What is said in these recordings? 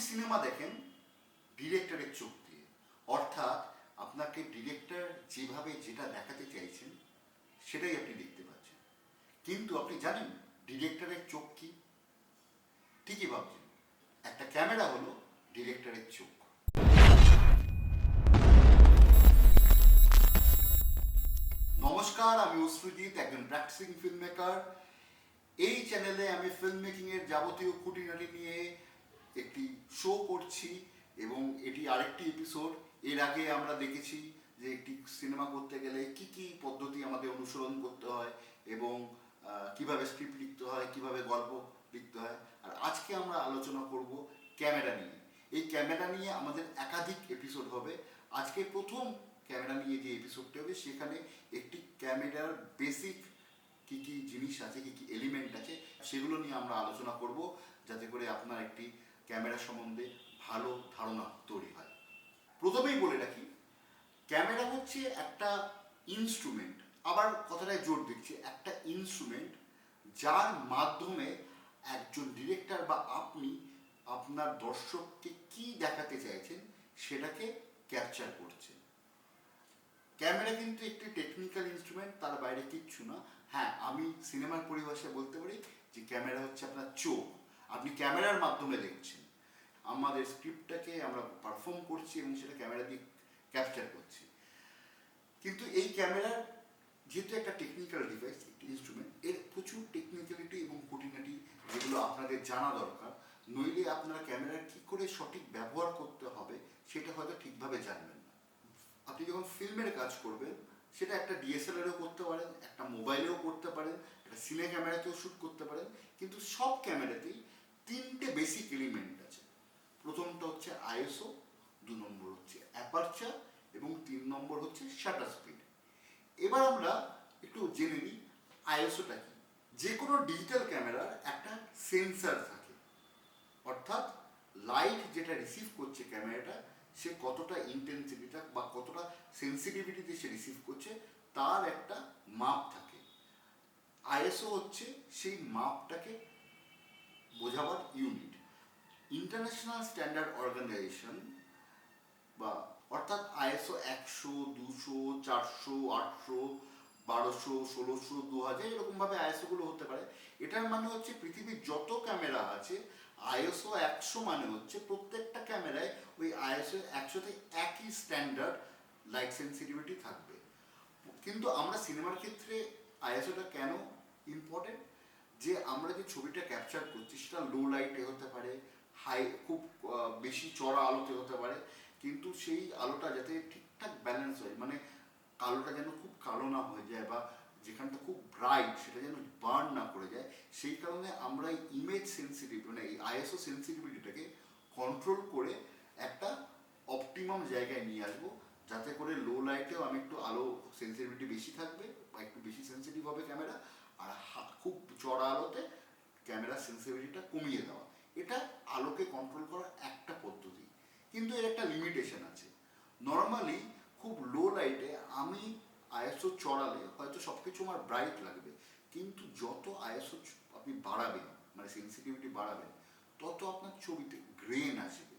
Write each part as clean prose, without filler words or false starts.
Cinema দেখেন ডিরেক্টরের চোখ দিয়ে, অর্থাৎ আপনাকে ডিরেক্টর যেভাবে যেটা দেখাতে চাইছেন সেটাই আপনি দেখতে পাচ্ছেন। কিন্তু আপনি জানেন ডিরেক্টরের চোখ কি? ঠিকই ভাবছেন, একটা ক্যামেরা হলো ডিরেক্টরের চোখ। নমস্কার, আমি অশ্রুজিৎ, একজন প্র্যাকটিসিং ফিল্ম মেকার। এই চ্যানেলে আমি ফিল্ম মেকিংয়ের যাবতীয় খুঁটিনাটি নিয়ে একটি শো করছি এবং এটি আরেকটি এপিসোড। এর আগে আমরা দেখেছি যে একটি সিনেমা করতে গেলে কি কি পদ্ধতি আমাদের অনুসরণ করতে হয় এবং কিভাবে স্ক্রিপ্ট লিখতে হয়, কিভাবে গল্প লিখতে হয়। আর আজকে আমরা আলোচনা করব ক্যামেরা নিয়ে। এই ক্যামেরা নিয়ে আমাদের একাধিক এপিসোড হবে। আজকে প্রথম ক্যামেরা নিয়ে যে এপিসোডটি হবে সেখানে একটি ক্যামেরার বেসিক কি কি জিনিস আছে, কি কি এলিমেন্ট আছে সেগুলো নিয়ে আমরা আলোচনা করব, যাতে করে আপনার একটি ক্যামেরা সম্বন্ধে ভালো ধারণা তৈরি হয়। প্রথমেই বলে রাখি, ক্যামেরা হচ্ছে একটা ইনস্ট্রুমেন্ট, আবার কথাটায় জোর দিচ্ছি, একটা ইনস্ট্রুমেন্ট যার মাধ্যমে একজন ডিরেক্টর বা আপনি আপনার দর্শককে কি দেখাতে চাইছেন সেটাকে ক্যাপচার করছেন। ক্যামেরা কিন্তু একটি টেকনিক্যাল ইনস্ট্রুমেন্ট, তার বাইরে কিচ্ছু না। হ্যাঁ, আমি সিনেমার পরিভাষায় বলতে পারি যে ক্যামেরা হচ্ছে আপনার চোখ। আপনি ক্যামেরার মাধ্যমে দেখছেন, আমাদের স্ক্রিপ্টটাকে আমরা পারফর্ম করছি এবং সেটা ক্যামেরা দিয়ে ক্যাপচার করছি। কিন্তু এই ক্যামেরার যেহেতু একটা টেকনিক্যাল ডিভাইস, একটি ইনস্ট্রুমেন্ট, এর প্রচুর টেকনিক্যালিটি এবং খুঁটিনাটি যেগুলো আপনাদের জানা দরকার, নইলে আপনারা ক্যামেরার কী করে সঠিক ব্যবহার করতে হবে সেটা হয়তো ঠিকভাবে জানবেন না। আপনি যখন ফিল্মের কাজ করবেন সেটা একটা ডিএসএলআরেও করতে পারেন, একটা মোবাইলেও করতে পারেন, একটা সিনে ক্যামেরাতেও শ্যুট করতে পারেন। কিন্তু সব ক্যামেরাতেই তিনটে বেসিক এলিমেন্ট আছে। প্রথমটা হচ্ছে আইএসও, 2 নম্বর হচ্ছে অ্যাপারচার এবং 3 নম্বর হচ্ছে শাটার স্পিড। এবার আমরা একটু জেনে নিই আইএসওটা কি। যে কোনো ডিজিটাল ক্যামেরার একটা সেন্সার থাকে, অর্থাৎ লাইট যেটা রিসিভ করছে ক্যামেরাটা, সে কতটা ইন্টেন্সিটিটা বা কতটা সেন্সিটিভিটিতে সে রিসিভ করছে তার একটা মাপ থাকে। আইএসও হচ্ছে সেই মাপটাকে বোঝাবার ইউনিট। ইন্টারন্যাশনাল স্ট্যান্ডার্ড অর্গানাইজেশন বা অর্থাৎ আইএসও 100, 200, 400, 800, 1200, 1600, 2000 এরকমভাবে আইএসওগুলো হতে পারে। এটার মানে হচ্ছে পৃথিবীর যত ক্যামেরা আছে আইএসও 100 মানে হচ্ছে প্রত্যেকটা ক্যামেরায় ওই আইএসও 100তে একই স্ট্যান্ডার্ড লাইট সেন্সিটিভিটি থাকবে। কিন্তু আমরা সিনেমার ক্ষেত্রে আইএসওটা কেন ইম্পর্টেন্ট, যে আমরা যে ছবিটা ক্যাপচার করছি সেটা লো লাইটে হতে পারে, হাই খুব বেশি চড়া আলোতে হতে পারে, কিন্তু সেই আলোটা যাতে ঠিকঠাক ব্যালেন্স হয়, মানে কালোটা যেন খুব কালো না হয়ে যায় বা যেখানটা খুব ব্রাইট সেটা যেন বার্ন না করে যায়, সেই কারণে আমরা এই ইমেজ সেন্সিটিভ মানে এই আইএসও সেন্সিটিভিটিটাকে কন্ট্রোল করে একটা অপটিমাম জায়গায় নিয়ে আসবো, যাতে করে লো লাইটেও আমি একটু আলো সেন্সিটিভিটি বেশি থাকবে বা একটু বেশি সেন্সিটিভ হবে ক্যামেরা, আর খুব চড়া আলোতে ক্যামেরা সেন্সিটিভিটিটা কমিয়ে দেওয়া। এটা আলোকে কন্ট্রোল করার একটা পদ্ধতি, কিন্তু এর একটা লিমিটেশন আছে। নর্মালি খুব লো লাইটে আমি আইএসও চড়ালে হয়তো সব কিছু আমার ব্রাইট লাগবে, কিন্তু যত আইএসও আপনি বাড়াবেন মানে সেন্সিটিভিটি বাড়াবেন তত আপনার ছবিতে গ্রেন আসবে।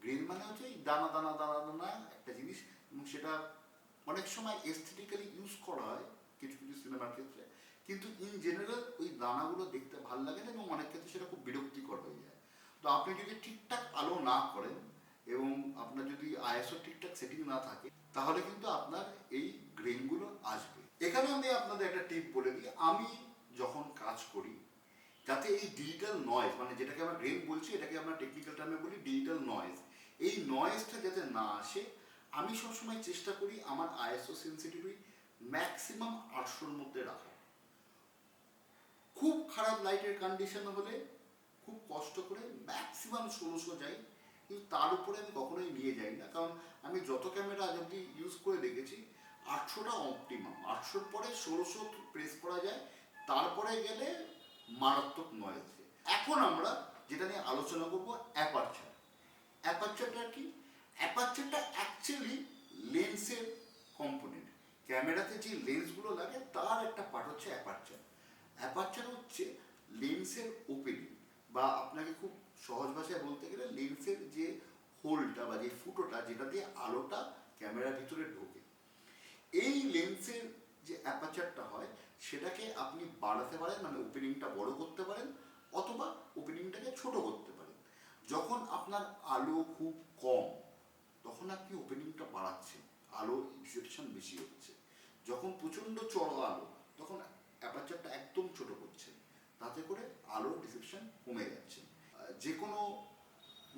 গ্রেন মানে হচ্ছে এই দানা দানা দানা দানা একটা জিনিস, এবং সেটা অনেক সময় এস্থেটিক্যালি ইউজ করা হয় কিছু কিছু সিনেমার ক্ষেত্রে, কিন্তু ইন জেনারেল ওই দানাগুলো দেখতে ভালো লাগে না এবং অনেক ক্ষেত্রে সেটা খুব বিরক্তিকর হয়ে যায়। তো আপনি যদি ঠিকঠাক আলো না করেন এবং আপনার যদি আইএসও ঠিকঠাক সেটিং না থাকে তাহলে কিন্তু আপনার এই গ্রেনগুলো আসবে। এখানে আমি আপনাদের একটা টিপ বলে দিই, আমি যখন কাজ করি যাতে এই ডিজিটাল নয়েজ, মানে যেটাকে আমরা গ্রেন বলছি এটাকে আমরা টেকনিক্যাল টার্মে বলি ডিজিটাল নয়েজ, এই নয়েজটা যাতে না আসে আমি সবসময় চেষ্টা করি আমার আইএসও সেন্সিটিভিটি ম্যাক্সিমাম 800-র মধ্যে রাখা। খুব খারাপ লাইটের কন্ডিশন হলে খুব কষ্ট করে ম্যাক্সিমাম 1600 যাই, কিন্তু তার উপরে আমি কখনোই নিয়ে যাই না, কারণ আমি যত ক্যামেরা আজ অব্দি ইউজ করে দেখেছি 800টা অপটিমাম, 800-র পরে 1600 প্রেস করা যায়, তারপরে গেলে মারাত্মক নয়েজ। এখন আমরা যেটা নিয়ে আলোচনা করব অ্যাপারচার। অ্যাপারচারটা কি? অ্যাপারচারটা অ্যাকচুয়ালি লেন্সের কম্পোনেন্ট। ক্যামেরাতে যে লেন্সগুলো লাগে তার একটা পার্ট হচ্ছে অ্যাপারচার। অ্যাপারচার হচ্ছে লেন্সের ওপেনিং, বা আপনাকে খুব সহজ ভাষায় বলতে গেলে লেন্সের ওপেনিংটা বা যে ফুটোটা যেটা দিয়ে আলোটা ক্যামেরার ভিতরে ঢোকে, এই লেন্সের যে অ্যাপারচারটা হয় সেটাকে আপনি বাড়াতে পারেন, মানে ওপেনিংটা বড় করতে পারেন অথবা ওপেনিংটাকে ছোট করতে পারেন। যখন আপনার আলো খুব কম তখন আপনি ওপেনিংটা বাড়াচ্ছেন, আলো রিসেপশন বেশি হচ্ছে। যখন প্রচণ্ড চড়া আলো তখন অ্যাপারচারটা একদম ছোট করছেন, তাতে করে আলোর রিসেপশন কমে যাচ্ছে। যে কোনো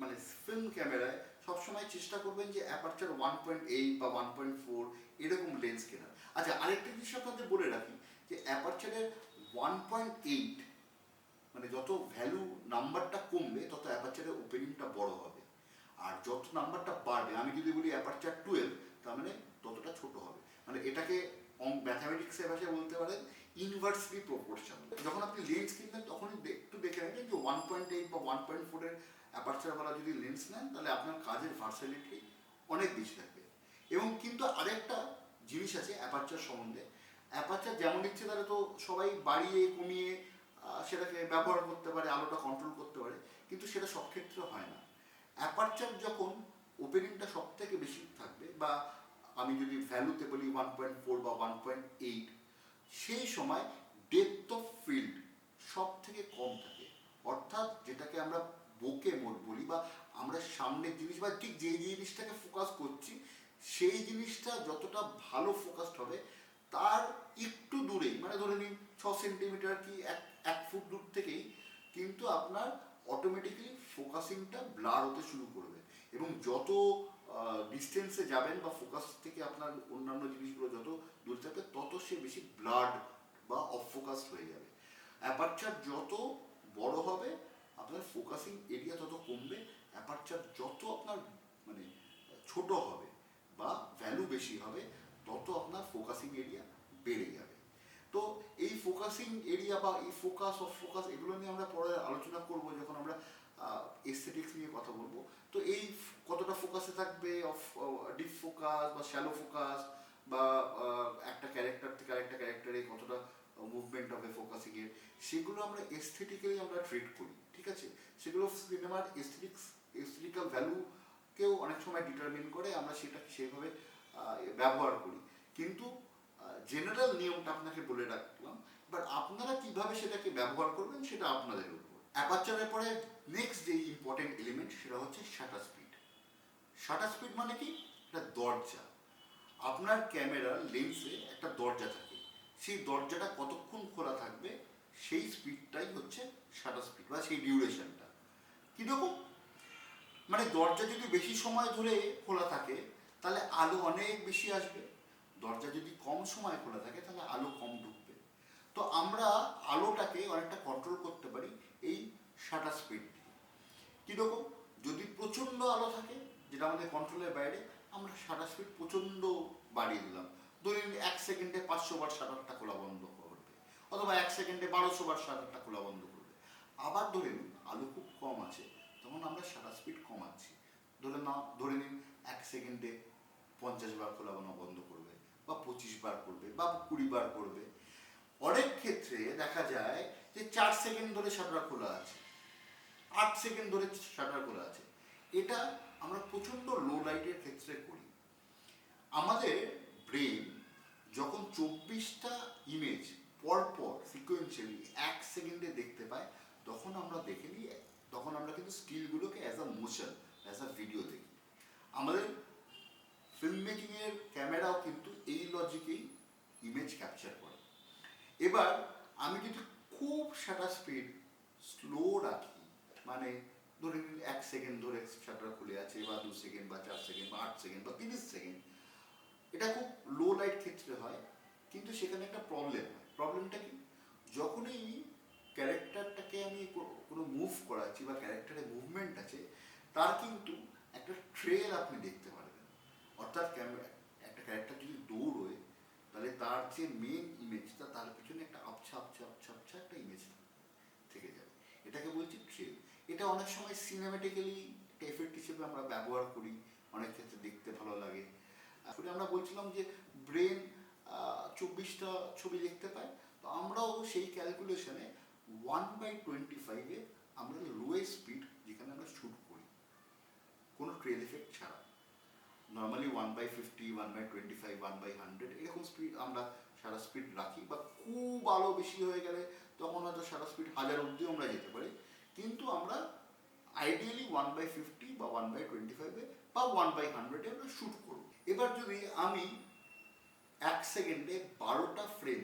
মানে ফিল্ম ক্যামেরায় সবসময় চেষ্টা করবেন যে অ্যাপারচার 1.8 বা 1.4 এরকম লেন্স কেনার। আচ্ছা, আরেকটা জিনিস আপনাদের বলে রাখি যে অ্যাপারচারের 1.8 মানে যত ভ্যালু নাম্বারটা কমবে তত অ্যাপারচারের ওপেনিংটা বড় হবে, আর যত নাম্বারটা বাড়বে, আমি যদি বলি অ্যাপারচার 12 তার মানে ততটা ছোট হবে। মানে এটাকে ম্যাথামেটিক্সের ভাষায় বলতে পারেন ইনভার্সলি প্রপোর্শনাল। যখন আপনি লেন্স কিনবেন তখনই একটু দেখে নেবেন যে 1.8 বা 1.4 এর অ্যাপারচারওয়ালা যদি লেন্স নেন তাহলে আপনার কাজের ভার্সালিটি অনেক বেশি থাকবে। এবং কিন্তু আরেকটা জিনিস আছে অ্যাপারচার সম্বন্ধে, অ্যাপারচার যেমন ইচ্ছে তাহলে তো সবাই বাড়িয়ে কমিয়ে সেটাকে ব্যবহার করতে পারে, আলোটা কন্ট্রোল করতে পারে, কিন্তু সেটা সব ক্ষেত্রে হয় না। অ্যাপারচার যখন ওপেনিংটা সব থেকে বেশি থাকবে, বা আমি যদি ভ্যালুতে বলি 1.4 বা 1.8, সেই সময় ডেপথ অফ ফিল্ড সব থেকে কম থাকে। অর্থাৎ যেটাকে আমরা বোকে মোড বলি, বা আমরা সামনের জিনিস বা ঠিক যে জিনিসটাকে ফোকাস করছি সেই জিনিসটা যতটা ভালো ফোকাসড হবে তার একটু দূরেই, মানে ধরে নিন 6 সেন্টিমিটার কি 1 ফুট দূর থেকেই কিন্তু আপনার অটোমেটিক্যালি ফোকাসিংটা ব্লার হতে শুরু করবে। এবং যত ডিস্টেন্সে যাবেন বা ফোকাস থেকে আপনার অন্যান্য জিনিসগুলো যত দূর থাকবে তত সে বেশি ব্লাড বা অফ ফোকাস হয়ে যাবে। অ্যাপারচার যত বড় হবে আপনার ফোকাসিং এরিয়া তত কমবে, অ্যাপারচার যত আপনার মানে ছোট হবে বা ভ্যালু বেশি হবে তত আপনার ফোকাসিং এরিয়া বেড়ে যাবে। তো এই ফোকাসিং এরিয়া বা এই ফোকাস অফ ফোকাস এগুলো নিয়ে আমরা পরে আলোচনা করব যখন আমরা এস্থেটিক্স নিয়ে কথা বলবো। তো এই কতটা ফোকাসে থাকবে, অফ ডিপ ফোকাস বা শ্যালো ফোকাস, বা একটা ক্যারেক্টার থেকে আরেকটা ক্যারেক্টারে কতটা মুভমেন্ট হবে ফোকাসিং এর, সেগুলো আমরা এস্থেটিক্যালি আমরা ট্রিট করি, ঠিক আছে? সেগুলো সিনেমার এস্থেটিক্যাল ভ্যালুকেও অনেক সময় ডিটারমিন করে, আমরা সেটা সেইভাবে ব্যবহার করি। কিন্তু জেনারেল নিয়মটা আপনাকে বলে রাখলাম, বাট আপনারা কিভাবে সেটাকে ব্যবহার করবেন সেটা আপনাদের উপর। অ্যাপারচারের পরে নেক্সট যে ইম্পর্টেন্ট এলিমেন্ট সেটা হচ্ছে শাটার স্পিড। শাটার স্পিড মানে কি? এটা দরজা। আপনার ক্যামেরার লেন্সে একটা দরজা থাকে, সেই দরজাটা কতক্ষণ খোলা থাকবে সেই স্পিডটাই হচ্ছে শাটার স্পিড বা সেই ডিউরেশনটা। কীরকম? মানে দরজা যদি বেশি সময় ধরে খোলা থাকে তাহলে আলো অনেক বেশি আসবে, দরজা যদি কম সময় খোলা থাকে তাহলে আলো কম ঢুকবে। তো আমরা আলোটাকে অনেকটা কন্ট্রোল করতে পারি এই শাটার স্পিড দিয়ে। কীরকম? যদি প্রচণ্ড আলো থাকে যেটা আমাদের কন্ট্রোলের বাইরে, আমরা শাটার স্পিড প্রচণ্ড বাড়িয়ে দিলাম, ধরুন 1 সেকেন্ডে 500 বার শাটারটা খোলা বন্ধ করবে, অথবা 1 সেকেন্ডে 1200 বার শাটারটা খোলা বন্ধ করবে। আবার ধরে নিন আলো খুব কম আছে, তখন আমরা শাটার স্পিড কমাচ্ছি, ধরে নিন 1 সেকেন্ডে 50 বার খোলা বন্ধ করবে, বা 25 বার করবে, বা 20 বার করবে। অনেক ক্ষেত্রে দেখা যায় যে 4 সেকেন্ড ধরে শাটার খোলা আছে, 8 সেকেন্ড ধরে শাটার খোলা আছে। এটা আমরা প্রচণ্ড লো লাইটের ক্ষেত্রে করি। আমাদের ব্রেন যখন 24টা ইমেজ পরপর সিকোয়েন্সিয়ালি 1 সেকেন্ডে দেখতে পায় তখন আমরা দেখে নিই, তখন আমরা কিন্তু স্টিলগুলোকে as a motion, as a video দেখি। আমাদের ফিল্ম মেকিংয়ের ক্যামেরাও কিন্তু এই লজিকেই ইমেজ ক্যাপচার করে। এবার আমি যদি খুব শাটার স্পিড স্লো রাখি, মানে ধরে নিন 1 সেকেন্ড ধরে শাটার খুলে আছে, বা 2 সেকেন্ড বা 4 সেকেন্ড বা 8 সেকেন্ড বা 30 সেকেন্ড, এটা খুব লো লাইট ক্ষেত্রে হয়। কিন্তু সেখানে একটা প্রবলেম হয়। প্রবলেমটা কি? যখনই ক্যারেক্টারটাকে আমি কোনো মুভ করাচ্ছি বা ক্যারেক্টারের মুভমেন্ট আছে, তার কিন্তু একটা ট্রেল আপনি দেখতে পারবেন। অর্থাৎ একটা ক্যারেক্টার যদি দৌড়োয় তাহলে তার যে মেন ইমেজটা তার পিছনে একটা আবছা আবছা আবছা আবছা একটা ইমেজ থেকে যাবে, এটাকে বলছি ট্রেল। এটা অনেক সময় সিনেমেটিক্যালি একটা এফেক্ট হিসেবে আমরা ব্যবহার করি, অনেক ক্ষেত্রে দেখতে ভালো লাগে। আসলে আমরা বলছিলাম যে ব্রেন 24টা ছবি দেখতে পায়, তো আমরাও সেই ক্যালকুলেশনে 1/25 আমরা লোয়েস্ট স্পিড যেখানে আমরা শ্যুট করি, কোনো ট্রেল এফেক্ট ছাড়া। নর্মালি 1/50, 1/25, 1/100 এরকম স্পিড আমরা শাটার স্পিড রাখি, বা খুব আলো বেশি হয়ে গেলে তখন হয়তো শাটার স্পিড 1000 অব্দিও আমরা যেতে পারি, কিন্তু আমরা আইডিয়ালি 1/50 বা 1/25 বা 1/100 আমরা শ্যুট করব। এবার যদি আমি 1 সেকেন্ডে 12টা ফ্রেম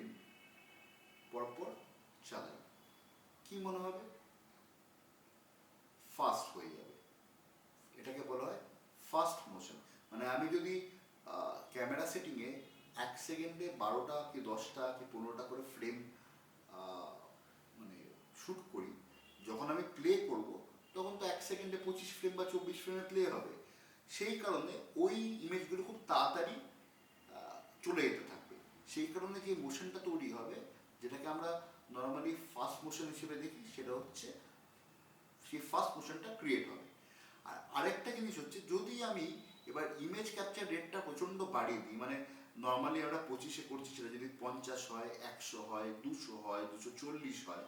পরপর চালাই, কি মনে হবে? ফাস্ট হয়ে যাবে। এটাকে বলা হয় ফাস্ট মোশন। মানে আমি যদি ক্যামেরা সেটিংয়ে 1 সেকেন্ডে 12টা কি 10টা কি 15টা করে ফ্রেম মানে শ্যুট করি, যখন আমি প্লে করব তখন তো 1 সেকেন্ডে 25 ফ্রেম বা 24 ফ্রেমে প্লে হবে। সেই কারণে ওই ইমেজগুলো খুব তাড়াতাড়ি চলে যেতে থাকবে। সেই কারণে যে মোশনটা তৈরি হবে, যেটাকে আমরা নর্মালি ফাস্ট মোশন হিসেবে দেখি, সেটা হচ্ছে সেই ফাস্ট মোশনটা ক্রিয়েট হবে। আর আরেকটা জিনিস হচ্ছে, যদি আমি এবার ইমেজ ক্যাপচার রেটটা প্রচণ্ড বাড়িয়ে দিই, মানে নর্মালি আমরা 25-এ করছি, সেটা যদি 50 হয়, 100 হয়, 200 হয়, 240 হয়,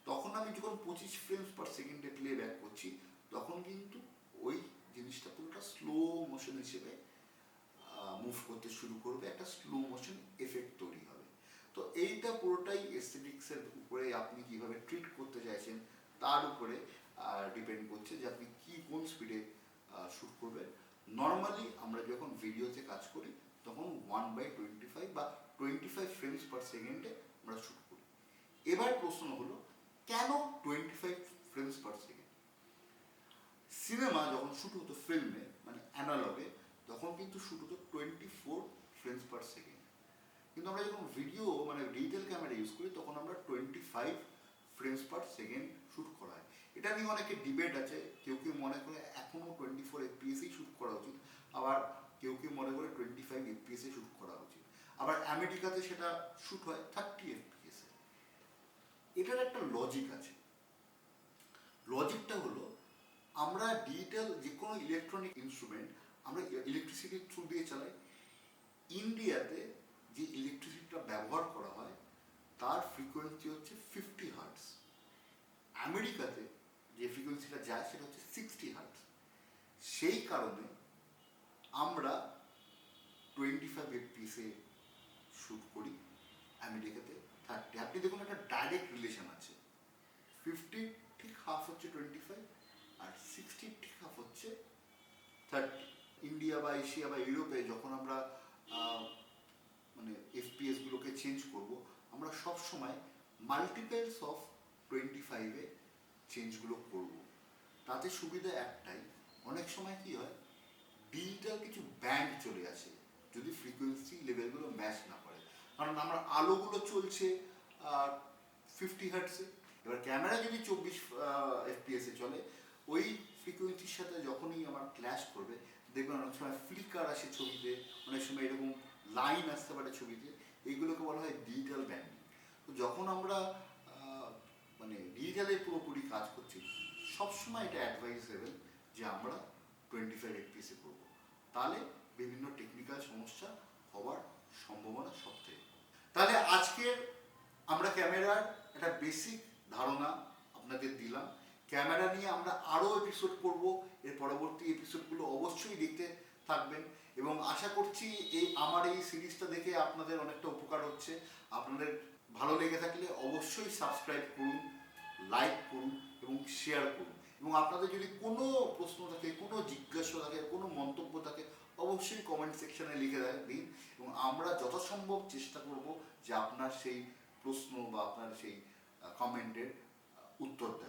তখন আমি যখন 25 ফ্রেমস পার সেকেন্ডে প্লে ব্যাক করছি, তখন কিন্তু ওই জিনিসটা পুরোটা স্লো মোশন হিসেবে মুভ করতে শুরু করবে, একটা স্লো মোশন এফেক্ট তৈরি হবে। তো এইটা পুরোটাই এস্থেটিক্সের উপরে আপনি কিভাবে ট্রিট করতে চাইছেন তার উপরে ডিপেন্ড করছে যে আপনি কোন স্পিডে শ্যুট করবেন। নর্মালি আমরা যখন ভিডিওতে কাজ করি তখন 1/25 বা 25 ফ্রেমস পার সেকেন্ডে আমরা শ্যুট করি। এবার প্রশ্ন হলো, কেন 25 ফ্রেমস পার সেকেন্ড? সিনেমা যখন শ্যুট হতো ফিল্মে, মানে অ্যানালগে, তখন কিন্তু শ্যুট হতো 24 ফ্রেমস পার সেকেন্ড। কিন্তু আমরা যখন ভিডিও মানে ডিজিটাল ক্যামেরা ইউজ করি, তখন আমরা 25 ফ্রেমস পার সেকেন্ড শ্যুট করা হয়। এটা নিয়ে অনেকে ডিবেট আছে। কেউ কেউ মনে করে এখনও 24 এফপিএসেই শ্যুট করা উচিত, আবার কেউ কেউ মনে করে 25 এফপিএসে শ্যুট করা উচিত। আবার আমেরিকাতে সেটা শ্যুট হয় 30 এফপিএসে। এটার একটা লজিক আছে। লজিকটা হলো, আমরা ডিজিটাল যে কোনো ইলেকট্রনিক ইনস্ট্রুমেন্ট আমরা ইলেকট্রিসিটির থ্রু দিয়ে চালাই। ইন্ডিয়াতে যে ইলেকট্রিসিটিটা ব্যবহার করা হয় তার ফ্রিকোয়েন্সি হচ্ছে 50 হার্টস। আমেরিকাতে যে ফ্রিকোয়েন্সিটা যায় সেটা হচ্ছে 60 হার্টস। সেই কারণে আমরা 25 এফপিএসে শ্যুট করি, আমেরিকাতে 30। আপনি দেখুন, একটা ডাইরেক্ট রিলেশন আছে। 50 ঠিক হাফ হচ্ছে 25, আর 60 ঠিক হাফ হচ্ছে 30। ইন্ডিয়া বা এশিয়া বা ইউরোপে যখন আমরা মানে এফপিএসগুলোকে চেঞ্জ করব, আমরা সব সময় মাল্টিপলস অফ 25-এ চেঞ্জগুলো করব। তাতে সুবিধা একটাই, অনেক সময় কি হয়, ডিজিটাল কিছু ব্যান্ড চলে আসে যদি ফ্রিকোয়েন্সি লেভেলগুলো ম্যাচ না করে। কারণ আমার আলোগুলো চলছে 50 হার্টসে, এবার ক্যামেরা যদি 24 এফপিএসে চলে, ওই ফ্রিকোয়েন্সির সাথে যখনই আমার ক্ল্যাশ করবে, দেখবেন অনেক সময় ফ্লিকার আসে ছবিতে, অনেক সময় এরকম লাইন আসতে পারে ছবিতে। এইগুলোকে বলা হয় ডিজিটাল ব্যান্ডিং। তো যখন আমরা মানে ডিজিটালে পুরোপুরি কাজ করছি, সবসময় এটা অ্যাডভাইসেবল যে আমরা 25 এফপিএসে করবো। তাহলে বিভিন্ন টেকনিক্যাল সমস্যা হওয়ার সম্ভাবনা সব থেকে। তাহলে আজকের আমরা ক্যামেরার একটা বেসিক ধারণা আপনাদের দিলাম। ক্যামেরা নিয়ে আমরা আরও এপিসোড করব। এর পরবর্তী এপিসোডগুলো অবশ্যই দেখতে থাকবেন, এবং আশা করছি আমার এই সিরিজটা দেখে আপনাদের অনেকটা উপকার হচ্ছে। আপনাদের ভালো লেগে থাকলে অবশ্যই সাবস্ক্রাইব করুন, লাইক করুন এবং শেয়ার করুন। এবং আপনাদের যদি কোনো প্রশ্ন থাকে, কোনো জিজ্ঞাসা থাকে, কোনো মন্তব্য থাকে, অবশ্যই কমেন্ট সেকশনে লিখে দিন, এবং আমরা যথাসম্ভব চেষ্টা করব যে আপনার সেই প্রশ্ন বা আপনার সেই কমেন্টের উত্তর দেওয়ার।